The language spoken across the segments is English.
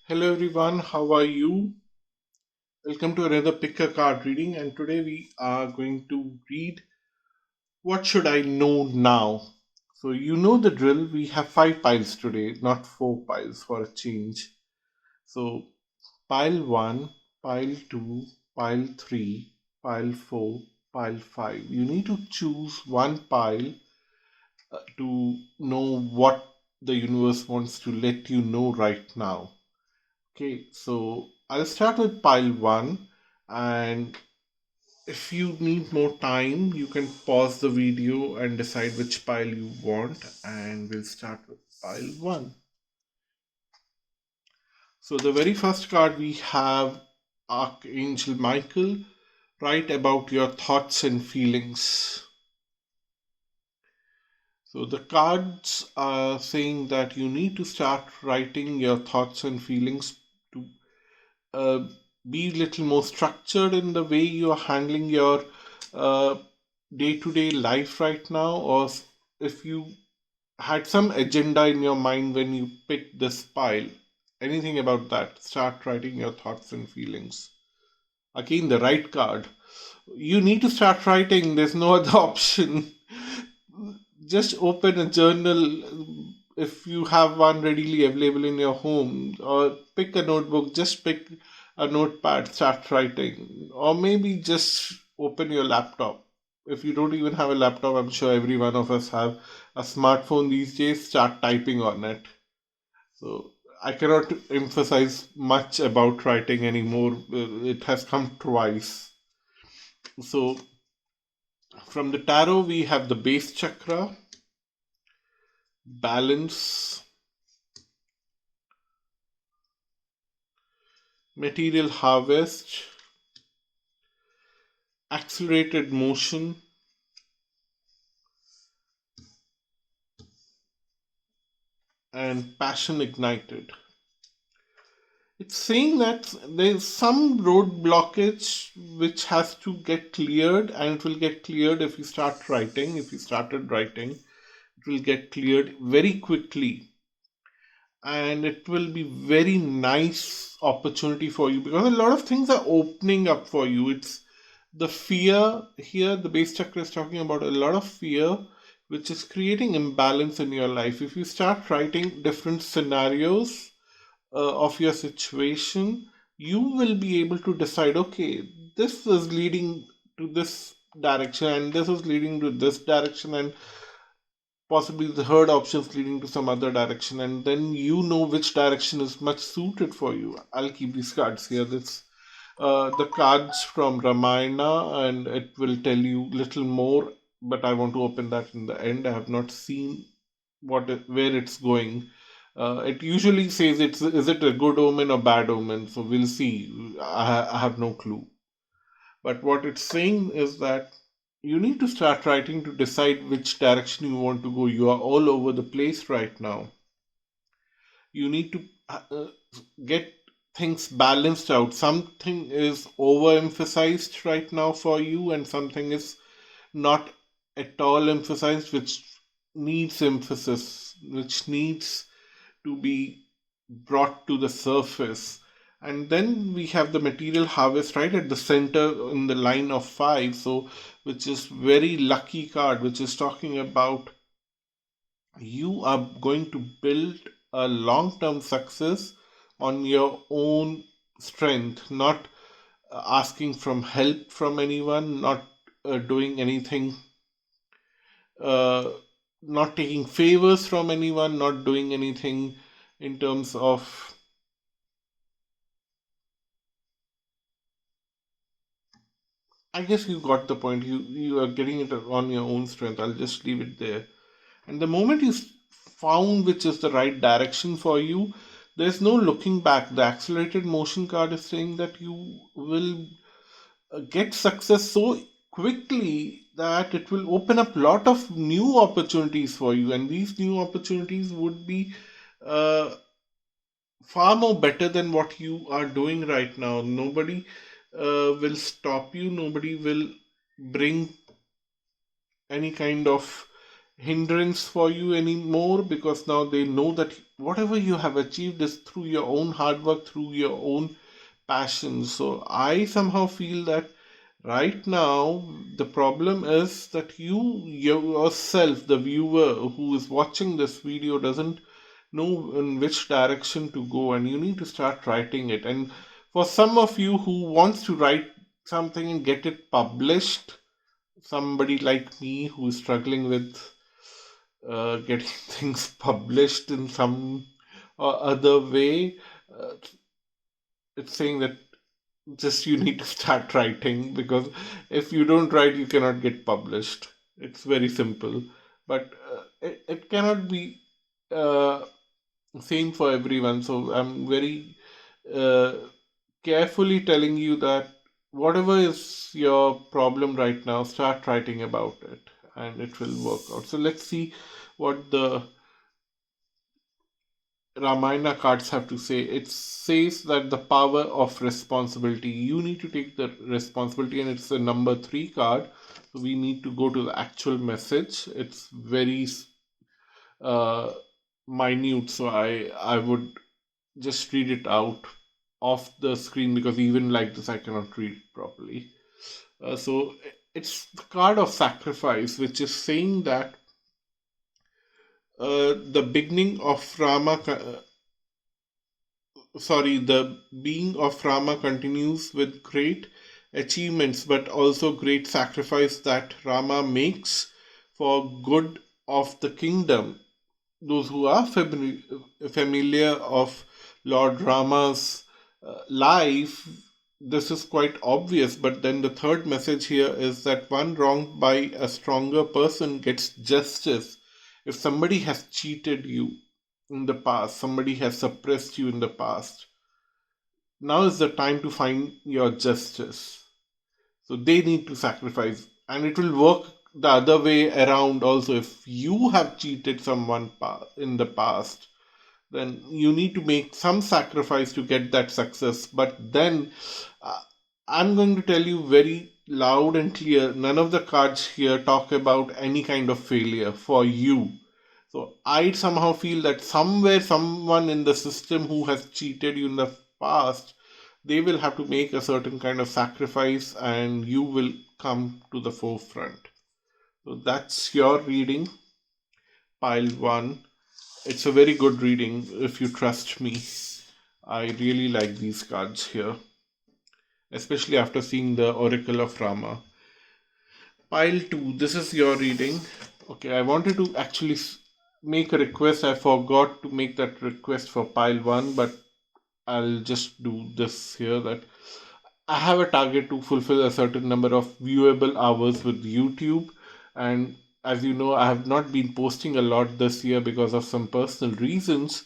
Hello everyone, how are you? Welcome to another pick a card reading, and today we are going to read What Should I Know Now? So, you know the drill, we have five piles today, not four piles for a change. So, pile 1, pile 2, pile 3, pile 4, pile 5. You need to choose one pile to know what the universe wants to let you know right now. Okay, so I'll start with pile 1, and if you need more time, you can pause the video and decide which pile you want, and we'll start with pile 1. So the very first card we have Archangel Michael. Write about your thoughts and feelings. So the cards are saying that you need to start writing your thoughts and feelings to uh, be a little more structured in the way you are handling your day to day life right now, or if you had some agenda in your mind when you picked this pile, anything about that, start writing your thoughts and feelings. Again, the right card. You need to start writing, there's no other option. Just open a journal if you have one readily available in your home, or pick a notebook, just pick a notepad, start writing, or maybe just open your laptop. If you don't even have a laptop, I'm sure every one of us have a smartphone these days, start typing on it. So I cannot emphasize much about writing anymore. It has come twice. So from the tarot, we have the base chakra, balance, material harvest, accelerated motion, and passion ignited. It's saying that there's some road blockage which has to get cleared, and it will get cleared if you start writing. If you started writing, it will get cleared very quickly, and it will be very nice opportunity for you because a lot of things are opening up for you. It's the fear here, the base chakra is talking about a lot of fear which is creating imbalance in your life. If you start writing different scenarios of your situation, you will be able to decide, okay, this is leading to this direction, and this is leading to this direction, and possibly the third option is leading to some other direction, and then you know which direction is much suited for you. I'll keep these cards here. This the cards from Ramayana, and it will tell you little more. But I want to open that in the end. I have not seen where it's going. It usually says it's is it a good omen or bad omen. So we'll see. I have no clue. But what it's saying is that you need to start writing to decide which direction you want to go. You are all over the place right now. You need to get things balanced out. Something is overemphasized right now for you, and something is not at all emphasized, which needs emphasis, which needs to be brought to the surface. And then we have the material harvest right at the center in the line of five, so which is very lucky card, which is talking about you are going to build a long term success on your own strength, not asking from help from anyone, not doing anything, uh, not taking favors from anyone, not doing anything in terms of. I guess you got the point. You are getting it on your own strength. I'll just leave it there. And the moment you found which is the right direction for you, there's no looking back. The accelerated motion card is saying that you will get success so quickly that it will open up a lot of new opportunities for you, and these new opportunities would be uh, far more better than what you are doing right now. Nobody will stop you, nobody will bring any kind of hindrance for you anymore, because now they know that whatever you have achieved is through your own hard work, through your own passion. So I somehow feel that right now the problem is that you yourself, the viewer who is watching this video, doesn't know in which direction to go, and you need to start writing it. And for some of you who wants to write something and get it published, somebody like me who is struggling with getting things published in some other way, uh, it's saying that just you need to start writing, because if you don't write, you cannot get published. It's very simple, but it cannot be uh, same for everyone. So I'm very uh, carefully telling you that whatever is your problem right now, start writing about it and it will work out. So let's see what the Ramayana cards have to say. It says that the power of responsibility. You need to take the responsibility, and it's the number 3 card. So we need to go to the actual message. It's very uh, minute, so I would just read it out off the screen, because even like this I cannot read it properly. So it's the card of sacrifice, which is saying that the beginning of the being of Rama continues with great achievements, but also great sacrifice that Rama makes for good of the kingdom. Those who are familiar of Lord Rama's life, this is quite obvious. But then the third message here is that one wronged by a stronger person gets justice. If somebody has cheated you in the past, somebody has suppressed you in the past, now is the time to find your justice. So they need to sacrifice, and it will work the other way around also. If you have cheated someone in the past, then you need to make some sacrifice to get that success. But then uh, I'm going to tell you very loud and clear, none of the cards here talk about any kind of failure for you. So I somehow feel that somewhere, someone in the system who has cheated you in the past, they will have to make a certain kind of sacrifice, and you will come to the forefront. So that's your reading, pile one. It's a very good reading if you trust me. I really like these cards here, especially after seeing the Oracle of Rama. Pile 2, this is your reading. Okay, I wanted to actually make a request. I forgot to make that request for pile 1, but I'll just do this here, that I have a target to fulfill a certain number of viewable hours with YouTube. And as you know, I have not been posting a lot this year because of some personal reasons.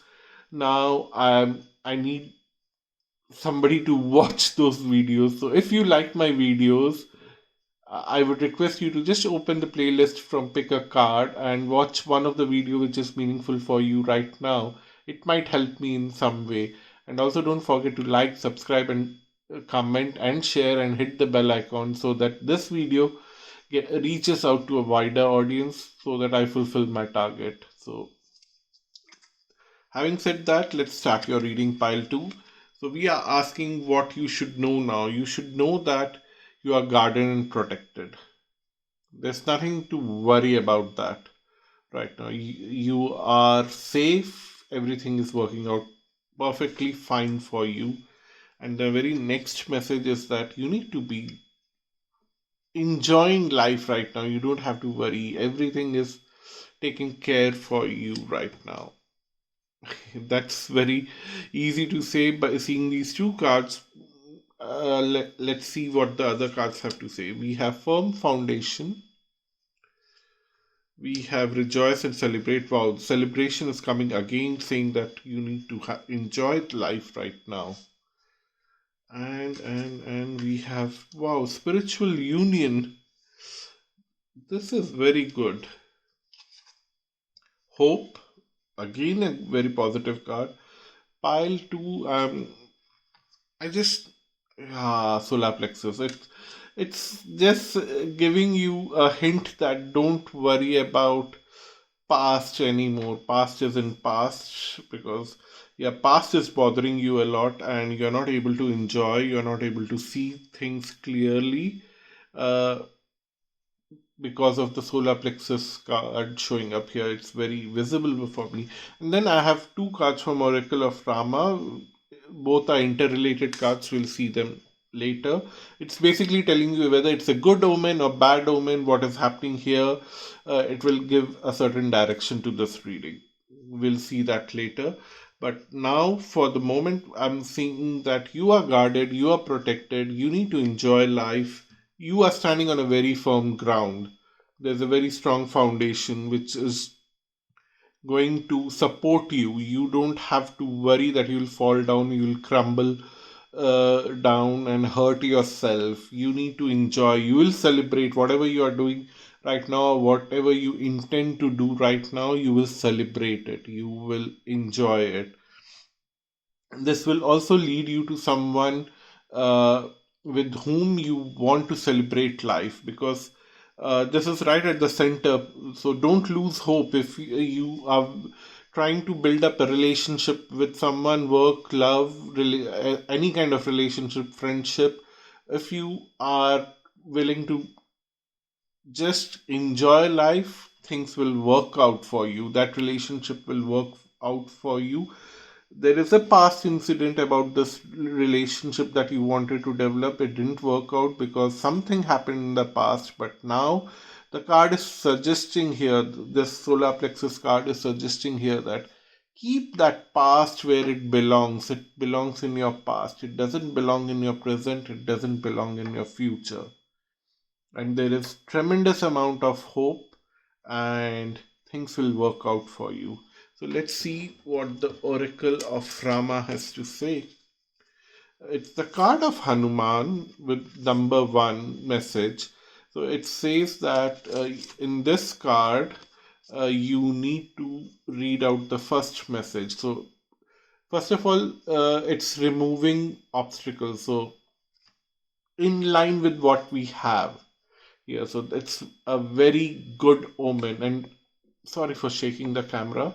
Now I need somebody to watch those videos. So if you like my videos, I would request you to just open the playlist from pick a card and watch one of the video which is meaningful for you right now. It might help me in some way. And also don't forget to like, subscribe, and comment and share and hit the bell icon, so that this video reaches out to a wider audience, so that I fulfill my target. So having said that, let's start your reading, pile 2. So we are asking what you should know now. You should know that you are guarded and protected. There's nothing to worry about that right now. You are safe. Everything is working out perfectly fine for you. And the very next message is that you need to be enjoying life right now. You don't have to worry. Everything is taken care for you right now. That's very easy to say by seeing these two cards. Let's see what the other cards have to say. We have firm foundation. We have rejoice and celebrate. Wow, celebration is coming again, saying that you need to enjoy life right now. And we have, wow, spiritual union. This is very good. Hope, again a very positive card. Pile 2, I just solar plexus. It's just giving you a hint that don't worry about past anymore. Past is in past, because yeah, past is bothering you a lot and you're not able to enjoy, you're not able to see things clearly. Uh, because of the solar plexus card showing up here. It's very visible for me. And then I have two cards from Oracle of Rama. Both are interrelated cards. We'll see them later. It's basically telling you whether it's a good omen or bad omen, what is happening here. It will give a certain direction to this reading. We'll see that later. But now, for the moment, I'm seeing that you are guarded, you are protected, you need to enjoy life, you are standing on a very firm ground. There's a very strong foundation which is going to support you. You don't have to worry that you'll fall down, you'll crumble down and hurt yourself. You need to enjoy. You will celebrate whatever you are doing right now, whatever you intend to do right now, you will celebrate it. You will enjoy it. This will also lead you to someone with whom you want to celebrate life, because this is right at the center. So don't lose hope. If you are trying to build up a relationship with someone, work, love, any kind of relationship, friendship, if you are willing to just enjoy life, things will work out for you. That relationship will work out for you. There is a past incident about this relationship that you wanted to develop. It didn't work out because something happened in the past, but now the card is suggesting here, this solar plexus card is suggesting here that keep that past where it belongs. It belongs in your past. It doesn't belong in your present. It doesn't belong in your future. And there is tremendous amount of hope, and things will work out for you. So let's see what the Oracle of Rama has to say. It's the card of Hanuman with number 1 message. So it says that in this card, you need to read out the first message. So first of all, it's removing obstacles. So in line with what we have here. So that's a very good omen. And sorry for shaking the camera.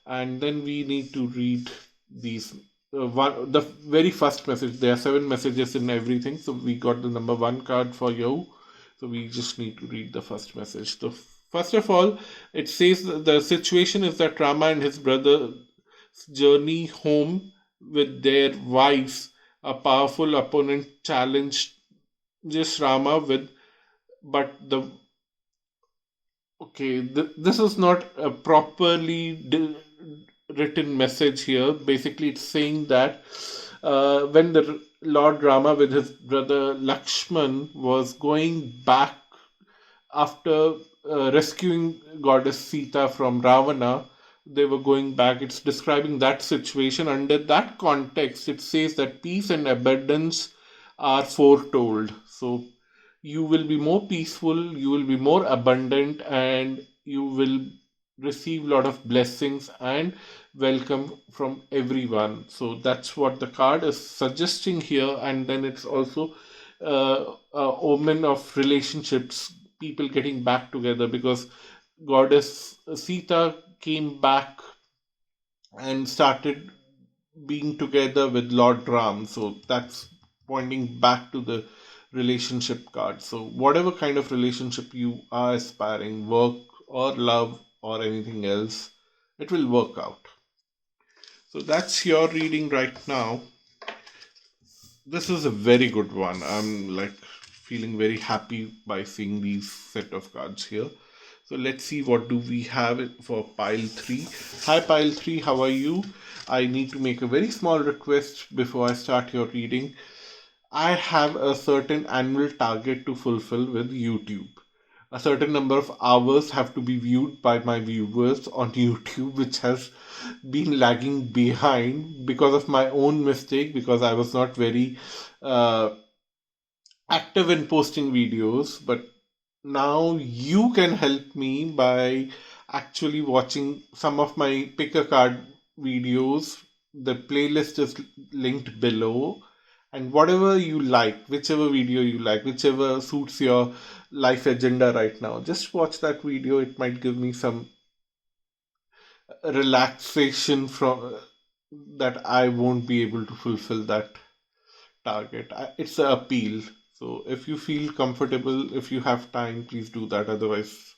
And then we need to read these. The very first message. There are 7 messages in everything. So we got the number 1 card for you. So we just need to read the first message. So first of all, it says that the situation is that Rama and his brother journey home with their wives. A powerful opponent challenged just Rama with, but the okay, this is not a properly written message here. Basically, it's saying that when the Lord Rama with his brother Lakshman was going back after rescuing goddess Sita from Ravana, they were going back. It's describing that situation. Under that context, it says that peace and abundance are foretold. So you will be more peaceful, you will be more abundant, and you will receive a lot of blessings and welcome from everyone. So that's what the card is suggesting here. And then it's also a omen of relationships, people getting back together, because goddess Sita came back and started being together with Lord Ram. So that's pointing back to the relationship card. So whatever kind of relationship you are aspiring, work or love or anything else, it will work out. So that's your reading right now. This is a very good one. I'm like feeling very happy by seeing these set of cards here. So let's see what do we have for pile 3. Hi pile 3, how are you? I need to make a very small request before I start your reading. I have a certain annual target to fulfill with YouTube. A certain number of hours have to be viewed by my viewers on YouTube, which has been lagging behind because of my own mistake, because I was not very uh, active in posting videos. But now you can help me by actually watching some of my pick a card videos. The playlist is linked below, and whatever you like, whichever video you like, whichever suits your life agenda right now, just watch that video. It might give me some relaxation from that I won't be able to fulfill that target. It's an appeal. So if you feel comfortable, if you have time, please do that. Otherwise,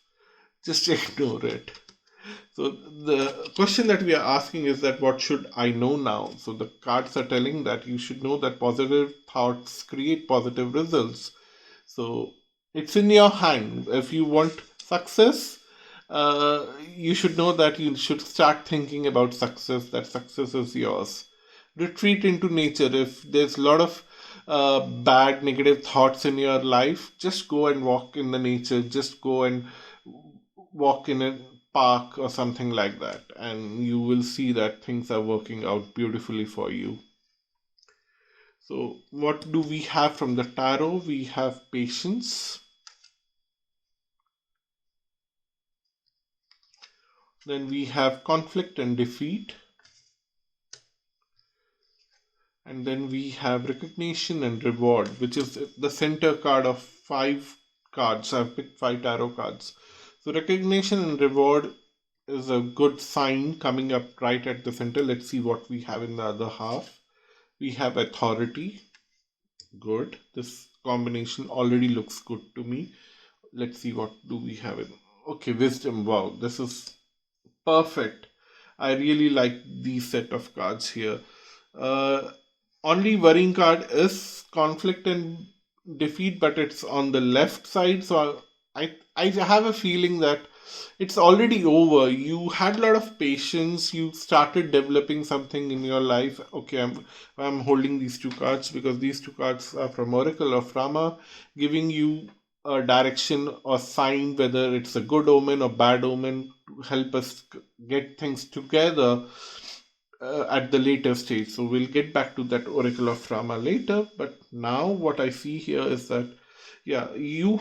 just ignore it. So the question that we are asking is that what should I know now? So the cards are telling that you should know that positive thoughts create positive results. So it's in your hand. If you want success, you should know that you should start thinking about success, that success is yours. Retreat into nature. If there's a lot of bad, negative thoughts in your life, just go and walk in the nature. Just go and walk in a park or something like that, and you will see that things are working out beautifully for you. So, what do we have from the tarot? We have patience, then we have conflict and defeat, and then we have recognition and reward, which is the center card of 5 cards. I've picked 5 tarot cards. So, recognition and reward is a good sign coming up right at the center. Let's see what we have in the other half. We have authority. Good. This combination already looks good to me. Let's see what do we have in. Okay, wisdom. Wow, this is perfect. I really like these set of cards here. Uh, Only worrying card is conflict and defeat, but it's on the left side. So I have a feeling that it's already over. You had a lot of patience. You started developing something in your life. Okay, I'm holding these 2 cards because these 2 cards are from Oracle of Rama, giving you a direction or sign whether it's a good omen or bad omen to help us get things together at the later stage. So we'll get back to that Oracle of Rama later. But now what I see here is that, yeah, you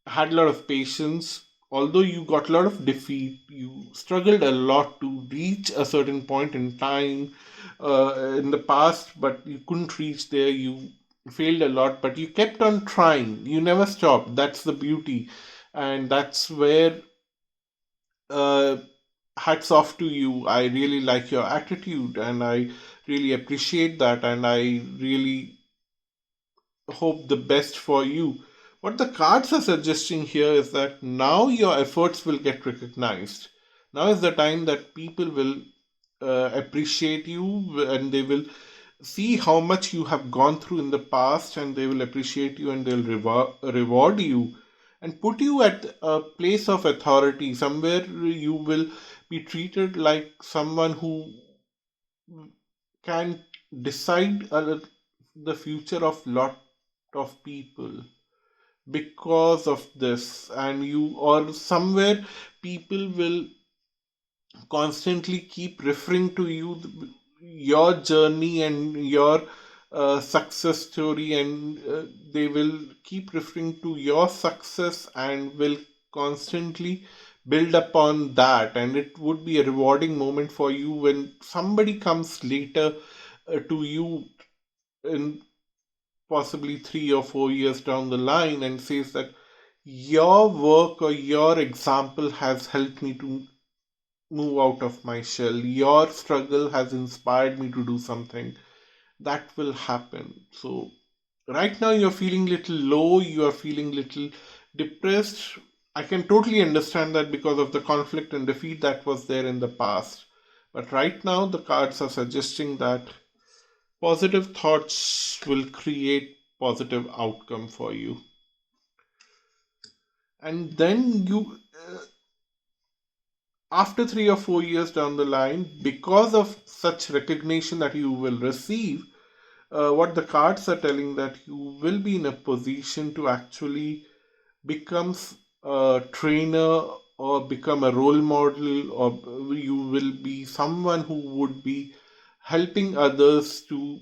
had a lot of patience. Although you got a lot of defeat, you struggled a lot to reach a certain point in time in the past, but you couldn't reach there. You failed a lot, but you kept on trying. You never stopped. That's the beauty. And that's where uh, hats off to you. I really like your attitude and I really appreciate that and I really hope the best for you. What the cards are suggesting here is that now your efforts will get recognized. Now is the time that people will appreciate you and they will see how much you have gone through in the past and they will appreciate you and they'll reward you and put you at a place of authority somewhere you will be treated like someone who can decide the future of lot of people because of this and you or somewhere people will constantly keep referring to you, your journey and your success story, and they will keep referring to your success and will constantly build upon that. And it would be a rewarding moment for you when somebody comes later to you in possibly 3 or 4 years down the line and says that your work or your example has helped me to move out of my shell. Your struggle has inspired me to do something. That will happen. So, right now you're feeling little low, you are feeling little depressed. I can totally understand that because of the conflict and defeat that was there in the past. But right now, the cards are suggesting that positive thoughts will create positive outcome for you. And then you after 3 or 4 years down the line, because of such recognition that you will receive, what the cards are telling that you will be in a position to actually become a trainer or become a role model, or you will be someone who would be helping others to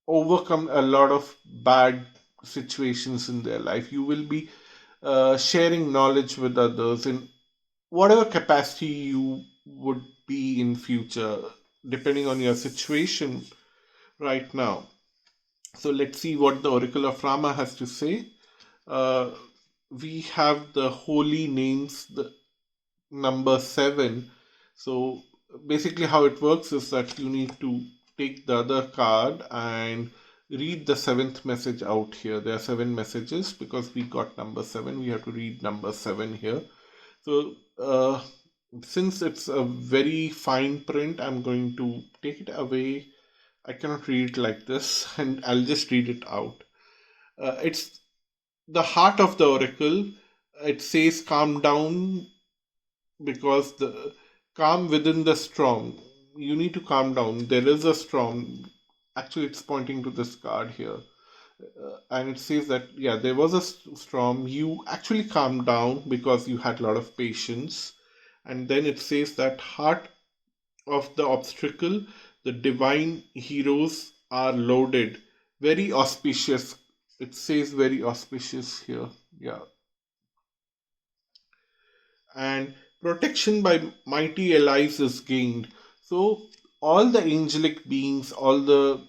overcome a lot of bad situations in their life. You will be sharing knowledge with others in whatever capacity you would be in future depending on your situation right now. So let's see what the Oracle of Rama has to say. uh, we have the holy names, the number 7, So basically how it works is that you need to take the other card and read the seventh message out here. There are 7 messages because we got number 7. We have to read number 7 here. So since it's a very fine print, I'm going to take it away. I cannot read it like this, and I'll just read it out. It's the heart of the oracle. It says calm down, because the calm within the storm. You need to calm down. There is a storm. Actually, it's pointing to this card here. And it says that, yeah, there was a storm. You actually calmed down because you had a lot of patience. And then it says that heart of the obstacle, the divine heroes are loaded. Very auspicious. It says very auspicious here. Yeah. And protection by mighty allies is gained. So all the angelic beings, all the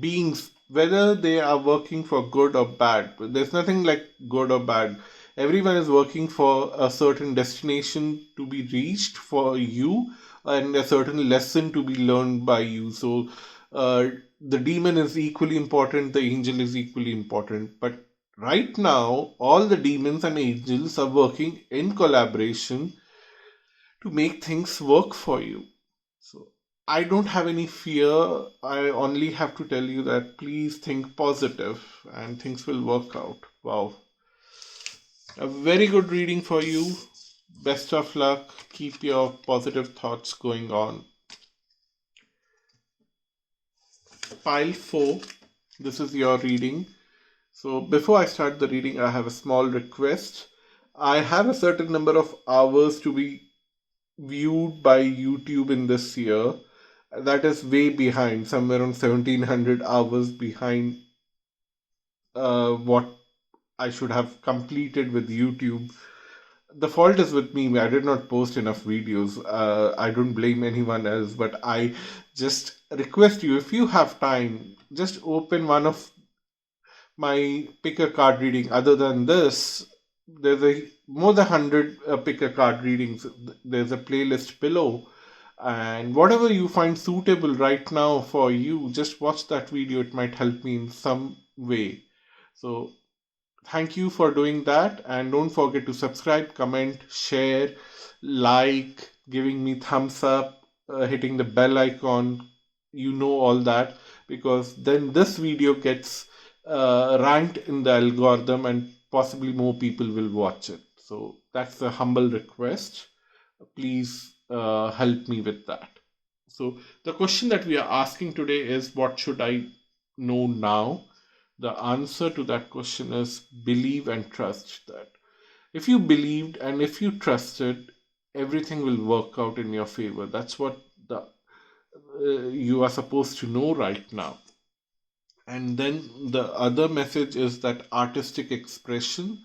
beings, whether they are working for good or bad, there's nothing like good or bad. Everyone is working for a certain destination to be reached for you, and a certain lesson to be learned by you. So the demon is equally important, the angel is equally important. But right now, all the demons and angels are working in collaboration to make things work for you. So I don't have any fear. I only have to tell you that please think positive and things will work out. Wow. A very good reading for you. Best of luck. Keep your positive thoughts going on. Pile 4. This is your reading. So before I start the reading, I have a small request. I have a certain number of hours to be viewed by YouTube in this year. That is way behind, somewhere around 1700 hours behind what I should have completed with YouTube. The fault is with me. I did not post enough videos. I don't blame anyone else, but I just request you, if you have time, just open one of my pick a card reading. Other than this, there's a more than 100 pick a card readings. There's a playlist below, and whatever you find suitable right now for you, just watch that video. It might help me in some way. So thank you for doing that, and don't forget to subscribe, comment, share, like, giving me thumbs up, hitting the bell icon. You know all that, because then this video gets ranked in the algorithm and possibly more people will watch it. So that's a humble request. Please help me with that. So the question that we are asking today is, what should I know now? The answer to that question is believe and trust. That if you believed and if you trusted, everything will work out in your favor. That's what the you are supposed to know right now. And then the other message is that artistic expression.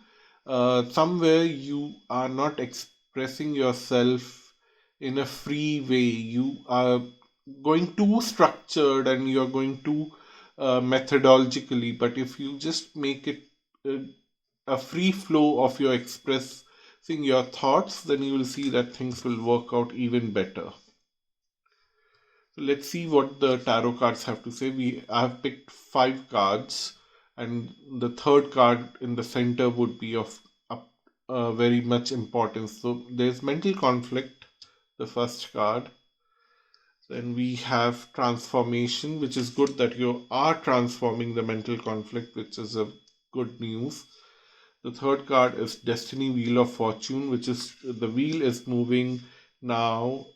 Somewhere you are not expressing yourself in a free way. You are going too structured and you're going too methodologically. But if you just make it uh, a free flow of your expressing your thoughts, then you will see that things will work out even better. So let's see what the tarot cards have to say. I have picked 5 cards, and the third card in the center would be of very much importance. So there's mental conflict, the first card. Then we have transformation, which is good that you are transforming the mental conflict, which is a good news. The third card is Destiny Wheel of Fortune, which is the wheel is moving now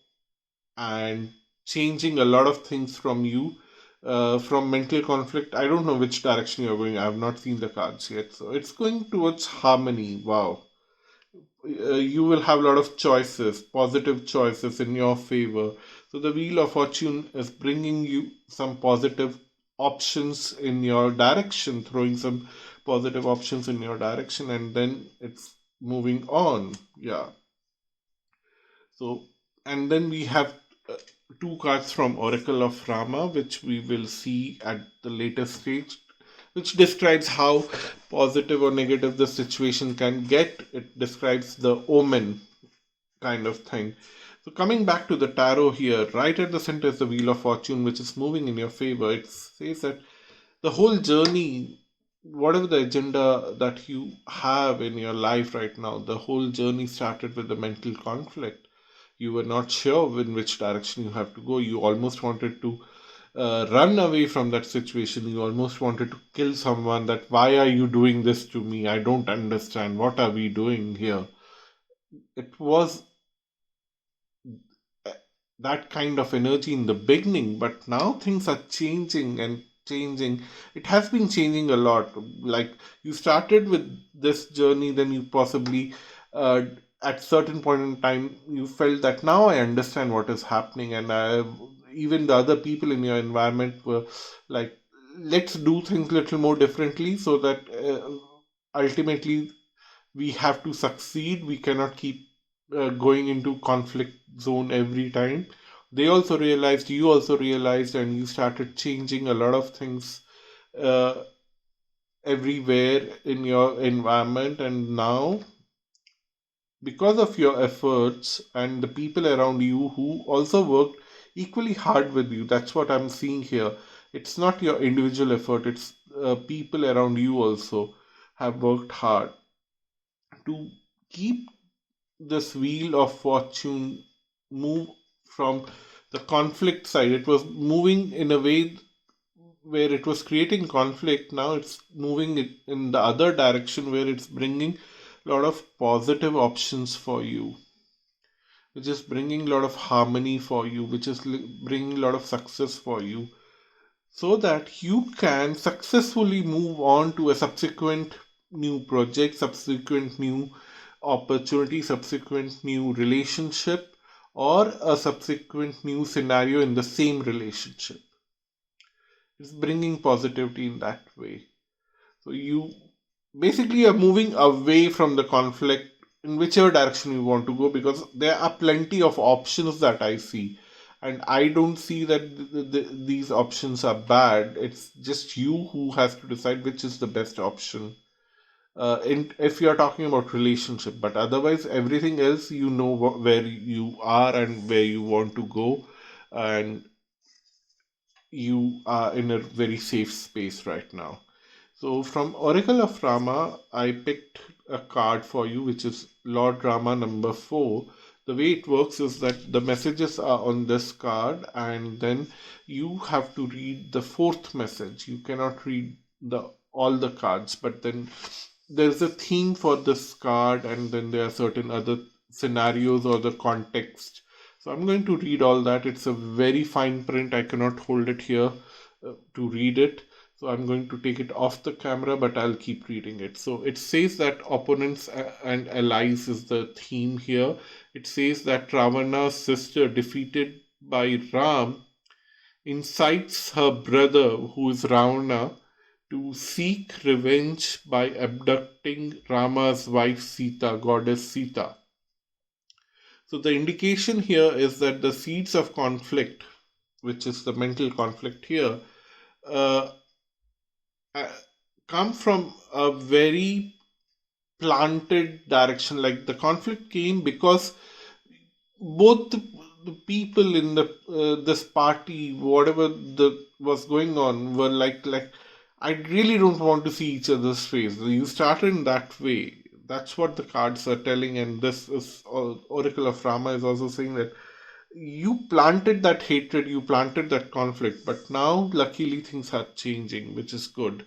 and changing a lot of things from you. From mental conflict, I don't know which direction you're going. I have not seen the cards yet. So it's going towards harmony. Wow. You will have a lot of choices, positive choices in your favor. So the Wheel of Fortune is bringing you some positive options in your direction, throwing some positive options in your direction, and then it's moving on. Yeah. So, and then we have 2 cards from Oracle of Rama, which we will see at the later stage, which describes how positive or negative the situation can get. It describes the omen kind of thing. So coming back to the tarot here, right at the center is the Wheel of Fortune, which is moving in your favor. It says that the whole journey, whatever the agenda that you have in your life right now, the whole journey started with the mental conflict. You were not sure in which direction you have to go. You almost wanted to run away from that situation. You almost wanted to kill someone. That why are you doing this to me? I don't understand. What are we doing here? It was uh, that kind of energy in the beginning, but now things are changing and changing. It has been changing a lot. Like you started with this journey, then you possibly uh, at certain point in time you felt that now I understand what is happening, and even the other people in your environment were like, let's do things a little more differently so that ultimately we have to succeed. We cannot keep going into conflict zone every time. They also realized, you also realized, and you started changing a lot of things uh, everywhere in your environment. And now, because of your efforts and the people around you who also worked equally hard with you, that's what I'm seeing here. It's not your individual effort, it's people around you also have worked hard to keep this wheel of fortune move from the conflict side. It was moving in a way where it was creating conflict. Now it's moving it in the other direction where it's bringing a lot of positive options for you, which is bringing a lot of harmony for you, which is bringing a lot of success for you, so that you can successfully move on to a subsequent new project, subsequent new opportunity, subsequent new relationship, or a subsequent new scenario in the same relationship. It's bringing positivity in that way. So you basically are moving away from the conflict in whichever direction you want to go, because there are plenty of options that I see. And I don't see that these options are bad. It's just you who has to decide which is the best option. If you are talking about relationship, but otherwise everything else, you know where you are and where you want to go, and you are in a very safe space right now. So from Oracle of Rama, I picked a card for you, which is Lord Rama number 4. The way it works is that the messages are on this card, and then you have to read the fourth message. You cannot read the all the cards, but then there's a theme for this card, and then there are certain other scenarios or the context. So I'm going to read all that. It's a very fine print. I cannot hold it here to read it. So I'm going to take it off the camera, but I'll keep reading it. So it says that opponents and allies is the theme here. It says that Ravana's sister, defeated by Ram, incites her brother, who is Ravana, to seek revenge by abducting Rama's wife Sita, goddess Sita. So the indication here is that the seeds of conflict, which is the mental conflict here, uh, uh, come from a very planted direction. Like the conflict came because both the people in the this party, whatever the was going on, were like I really don't want to see each other's face. You started in that way. That's what the cards are telling, and this is Oracle of Rama is also saying that you planted that hatred, you planted that conflict, but now luckily things are changing, which is good.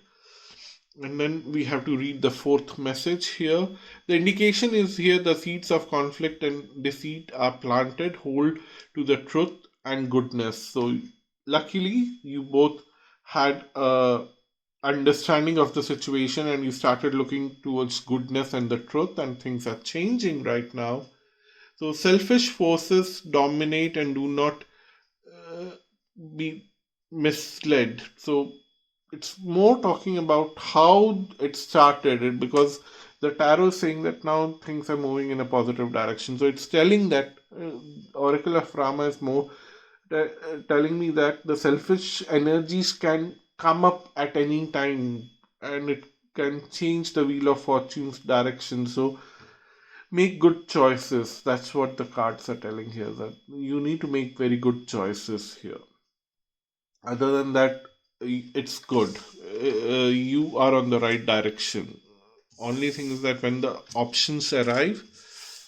And then we have to read the fourth message here. The indication is here the seeds of conflict and deceit are planted. Hold to the truth and goodness. So, luckily, you both had a understanding of the situation and you started looking towards goodness and the truth, and things are changing right now. So, selfish forces dominate and do not uh, be misled. So, it's more talking about how it started, because the tarot is saying that now things are moving in a positive direction. So it's telling that Oracle of Rama is more telling me that the selfish energies can come up at any time, and it can change the wheel of fortune's direction. So Make good choices. That's what the cards are telling here. That you need to make very good choices here. Other than that, it's good. You are on the right direction. Only thing is that when the options arrive,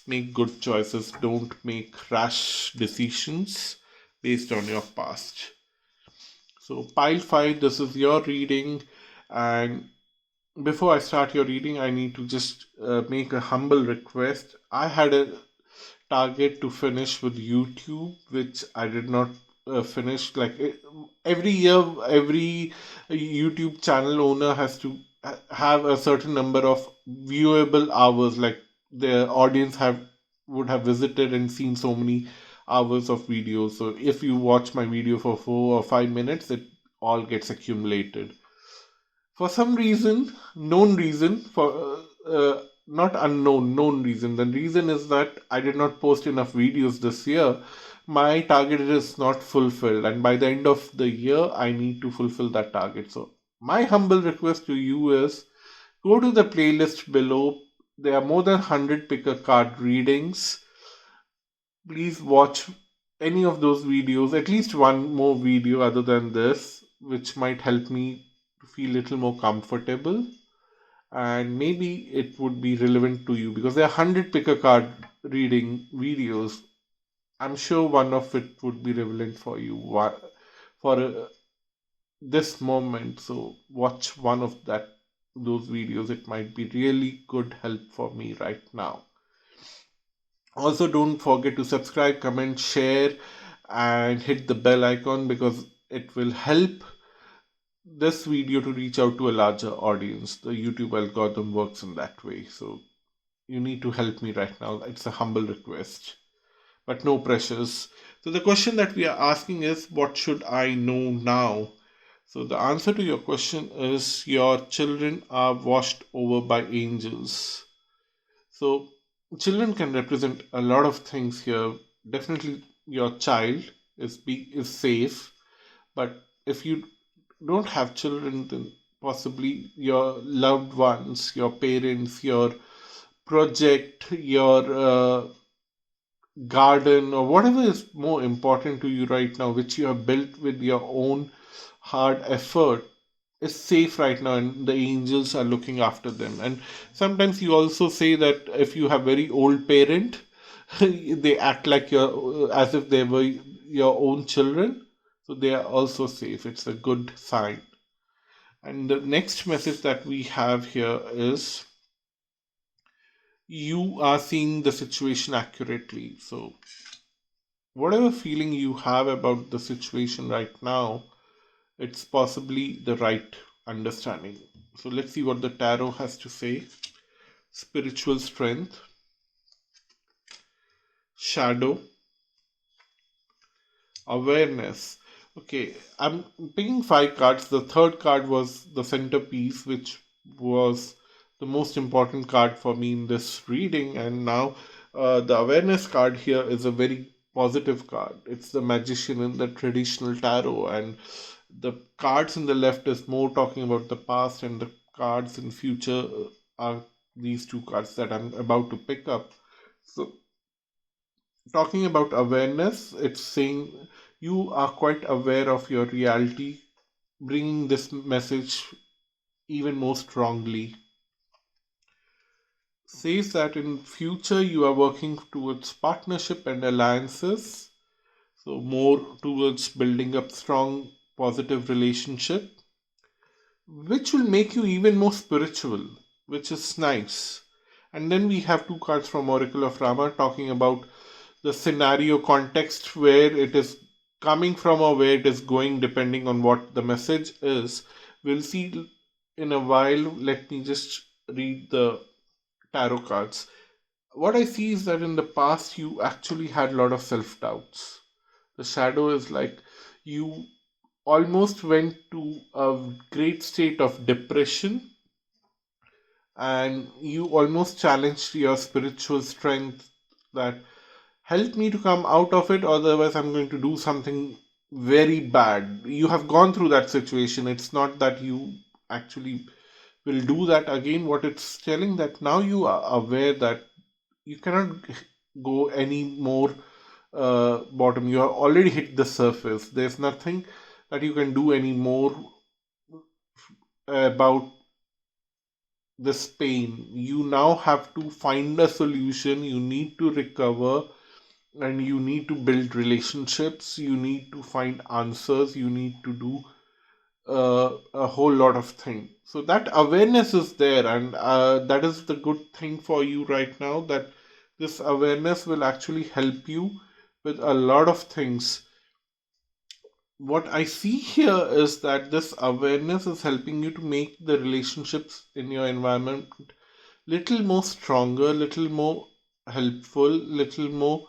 make good choices. Don't make rash decisions based on your past. So, pile 5, this is your reading. And before I start your reading, I need to just make a humble request. I had a target to finish with YouTube, which I did not finish. Like every year, every YouTube channel owner has to have a certain number of viewable hours. Like the audience have would have visited and seen so many hours of videos. So if you watch my video for 4 or 5 minutes, it all gets accumulated. For some reason, known reason, for not unknown, known reason. The reason is that I did not post enough videos this year. My target is not fulfilled, and by the end of the year, I need to fulfill that target. So, my humble request to you is go to the playlist below. There are more than 100 pick a card readings. Please watch any of those videos, at least one more video other than this, which might help me to feel a little more comfortable, and maybe it would be relevant to you because there are 100 pick a card reading videos. I'm sure one of it would be relevant for you for this moment. So watch one of those videos. It might be really good help for me right now. Also, don't forget to subscribe, comment, share, and hit the bell icon because it will help this video to reach out to a larger audience. The YouTube algorithm works in that way. So you need to help me right now. It's a humble request, but no pressures. So the question that we are asking is, what should I know now? So the answer to your question is, your children are washed over by angels. So children can represent a lot of things here. Definitely your child is safe, but if you don't have children, then possibly your loved ones, your parents, your project, your garden, or whatever is more important to you right now, which you have built with your own hard effort, is safe right now, and the angels are looking after them. And sometimes you also say that if you have very old parent, they act like your as if they were your own children, so they are also safe. It's a good sign. And the next message that we have here is, you are seeing the situation accurately. So whatever feeling you have about the situation right now, it's possibly the right understanding. So let's see what the tarot has to say. Spiritual strength, shadow, awareness. Okay, I'm picking 5 cards. The third card was the centerpiece, which was the most important card for me in this reading. And now the awareness card here is a very positive card. It's the magician in the traditional tarot, and the cards in the left is more talking about the past, and the cards in future are these 2 cards that I'm about to pick up. So talking about awareness, it's saying you are quite aware of your reality, bringing this message even more strongly. Says that in future you are working towards partnership and alliances, so more towards building up strong positive relationship, which will make you even more spiritual, which is nice. And then we have 2 cards from Oracle of Rama talking about the scenario context, where it is coming from or where it is going, depending on what the message is. We'll see in a while. Let me just read the tarot cards. What I see is that in the past you actually had a lot of self doubts. The shadow is like you almost went to a great state of depression, and you almost challenged your spiritual strength that help me to come out of it, otherwise I'm going to do something very bad. You have gone through that situation. It's not that you actually will do that again. What it's telling, that now you are aware that you cannot go any more bottom. You have already hit the surface. There's nothing that you can do anymore about this pain. You now have to find a solution. You need to recover, and you need to build relationships. You need to find answers. You need to do a whole lot of things. So that awareness is there, and that is the good thing for you right now, that this awareness will actually help you with a lot of things. What I see here is that this awareness is helping you to make the relationships in your environment little more stronger, little more helpful, little more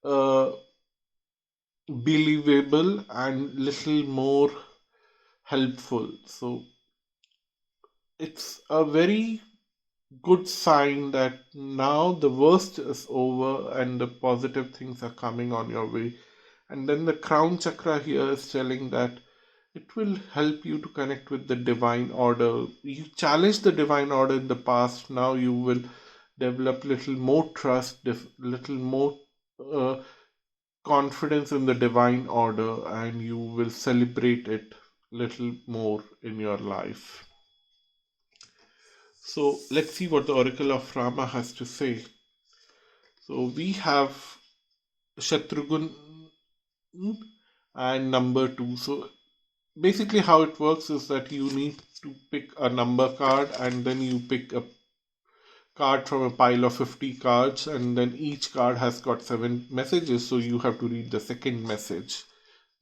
uh, believable, and little more helpful. So it's a very good sign that now the worst is over and the positive things are coming on your way. And then the crown chakra here is telling that it will help you to connect with the divine order. You challenged the divine order in the past. Now you will develop little more trust, little more uh, confidence in the divine order, and you will celebrate it little more in your life. So let's see what the Oracle of Rama has to say. So we have Shatrughan and number 2. So basically how it works is that you need to pick a number card, and then you pick a card from a pile of 50 cards, and then each card has got 7 messages, so you have to read the second message,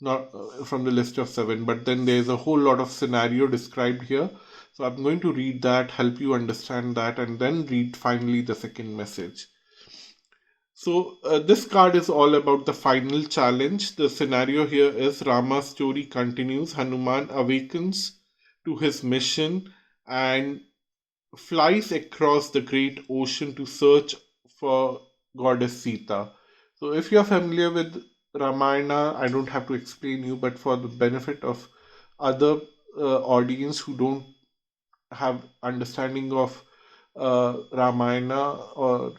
not from the list of 7, but then there's a whole lot of scenario described here. So I'm going to read that, help you understand that, and then read finally the second message. So this card is all about the final challenge. The scenario here is Rama's story continues. Hanuman awakens to his mission and flies across the great ocean to search for goddess Sita. So if you're familiar with Ramayana, I don't have to explain you, but for the benefit of other audience who don't have understanding of Ramayana, or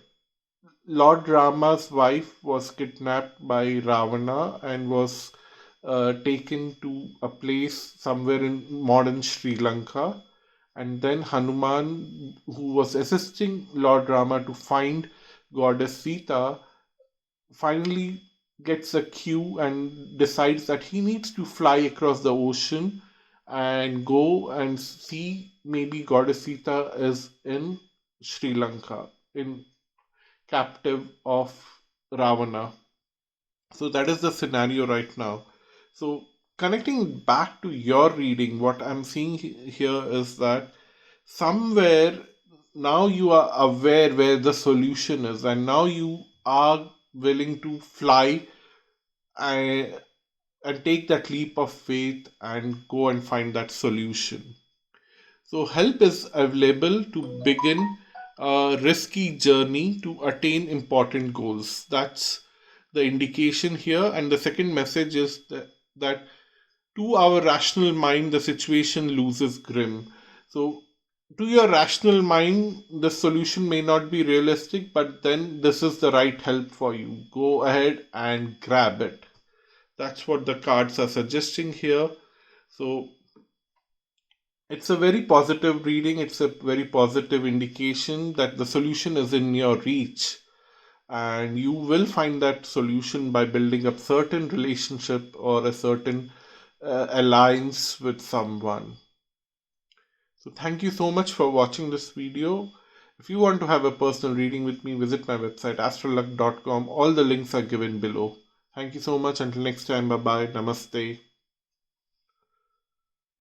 Lord Rama's wife was kidnapped by Ravana and was taken to a place somewhere in modern Sri Lanka. And then Hanuman, who was assisting Lord Rama to find goddess Sita, finally gets a cue and decides that he needs to fly across the ocean and go and see maybe goddess Sita is in Sri Lanka, in captive of Ravana. So that is the scenario right now. So connecting back to your reading, what I'm seeing here is that somewhere now you are aware where the solution is, and now you are willing to fly and, and take that leap of faith and go and find that solution. So, help is available to begin a risky journey to attain important goals. That's the indication here. And the second message is that to our rational mind, the situation loses grim. So, to your rational mind, the solution may not be realistic, but then this is the right help for you. Go ahead and grab it. That's what the cards are suggesting here. So, it's a very positive reading. It's a very positive indication that the solution is in your reach. And you will find that solution by building up certain relationship or a certain alliance with someone. So thank you so much for watching this video. If you want to have a personal reading with me, visit my website astralluck.com. All the links are given below. Thank you so much. Until next time, bye bye. Namaste.